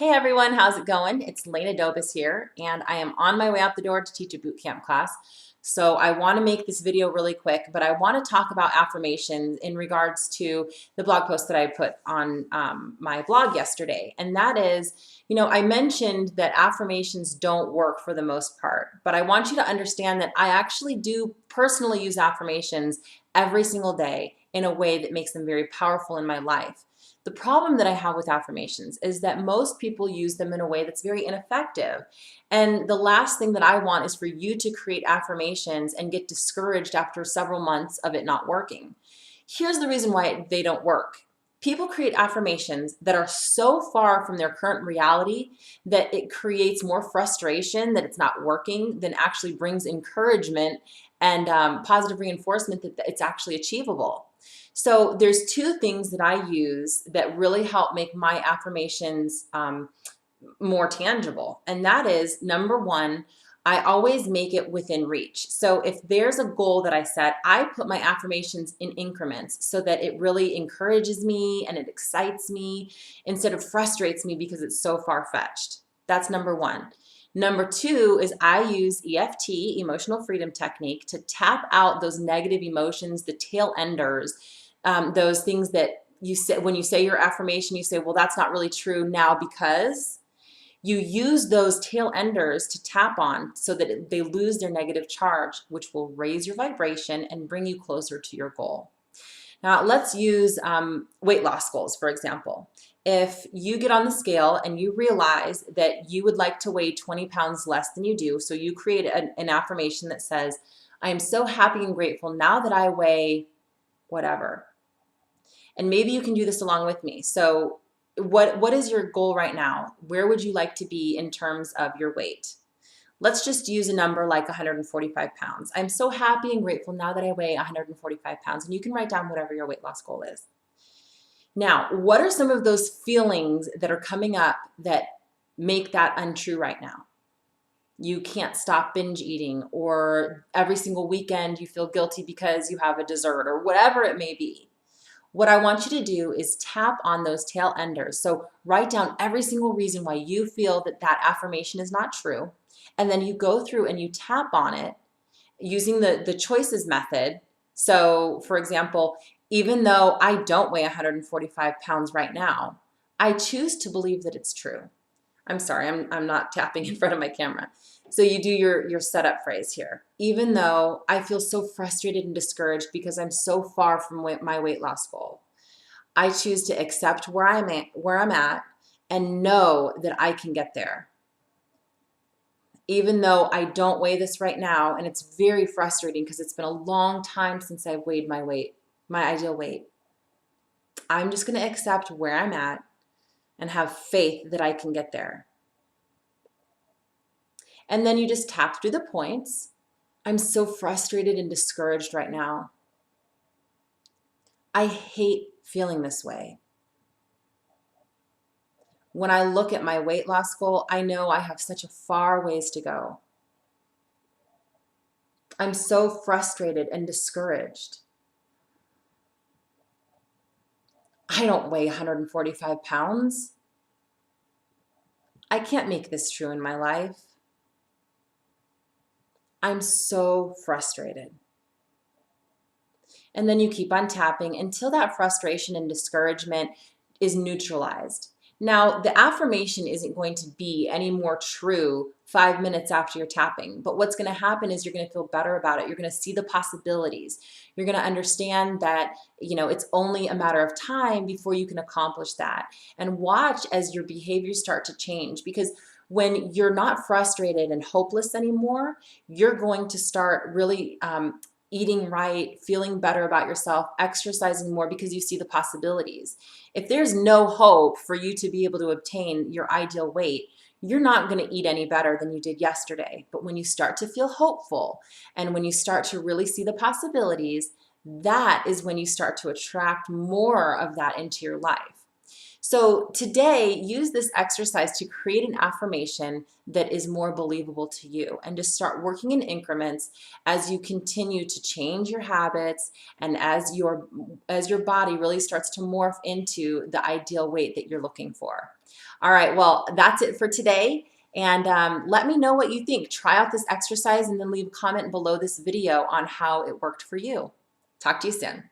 Hey everyone, how's it going? It's Lena Dobis here, and I am on my way out the door to teach a boot camp class. So I want to make this video really quick, but I want to talk about affirmations in regards to the blog post that I put on my blog yesterday. And that is, I mentioned that affirmations don't work for the most part, but I want you to understand that I actually do personally use affirmations every single day in a way that makes them very powerful in my life. The problem that I have with affirmations is that most people use them in a way that's very ineffective. And the last thing that I want is for you to create affirmations and get discouraged after several months of it not working. Here's the reason why they don't work. People create affirmations that are so far from their current reality that it creates more frustration that it's not working than actually brings encouragement and positive reinforcement that it's actually achievable. So there's two things that I use that really help make my affirmations more tangible. And that is, number one, I always make it within reach. So if there's a goal that I set, I put my affirmations in increments so that it really encourages me and it excites me instead of frustrates me because it's so far-fetched. That's number one. Number two is I use EFT, emotional freedom technique, to tap out those negative emotions, the tail enders, those things that you say when you say your affirmation, you say, well, that's not really true now, because you use those tail enders to tap on so that they lose their negative charge, which will raise your vibration and bring you closer to your goal. Now, let's use weight loss goals, for example. If you get on the scale and you realize that you would like to weigh 20 pounds less than you do, so you create an affirmation that says, I am so happy and grateful now that I weigh whatever. And maybe you can do this along with me. So what is your goal right now? Where would you like to be in terms of your weight? Let's just use a number like 145 pounds. I'm so happy and grateful now that I weigh 145 pounds. And you can write down whatever your weight loss goal is. Now, what are some of those feelings that are coming up that make that untrue right now? You can't stop binge eating, or every single weekend you feel guilty because you have a dessert, or whatever it may be. What I want you to do is tap on those tail enders. So write down every single reason why you feel that that affirmation is not true. And then you go through and you tap on it using the choices method. So for example, even though I don't weigh 145 pounds right now, I choose to believe that it's true. I'm sorry, I'm not tapping in front of my camera. So you do your setup phrase here. Even though I feel so frustrated and discouraged because I'm so far from my weight loss goal, I choose to accept where I'm at and know that I can get there. Even though I don't weigh this right now, and it's very frustrating because it's been a long time since I've weighed my weight, my ideal weight, I'm just going to accept where I'm at and have faith that I can get there. And then you just tap through the points. I'm so frustrated and discouraged right now. I hate feeling this way. When I look at my weight loss goal, I know I have such a far ways to go. I'm so frustrated and discouraged. I don't weigh 145 pounds. I can't make this true in my life. I'm so frustrated. And then you keep on tapping until that frustration and discouragement is neutralized. Now, the affirmation isn't going to be any more true 5 minutes after you're tapping, but what's going to happen is you're going to feel better about it. You're going to see the possibilities. You're going to understand that, it's only a matter of time before you can accomplish that. And watch as your behaviors start to change, because when you're not frustrated and hopeless anymore, you're going to start really eating right, feeling better about yourself, exercising more because you see the possibilities. If there's no hope for you to be able to obtain your ideal weight, you're not going to eat any better than you did yesterday. But when you start to feel hopeful and when you start to really see the possibilities, that is when you start to attract more of that into your life. So today, use this exercise to create an affirmation that is more believable to you, and to start working in increments as you continue to change your habits and as your body really starts to morph into the ideal weight that you're looking for. All right, well, that's it for today. And let me know what you think. Try out this exercise and then leave a comment below this video on how it worked for you. Talk to you soon.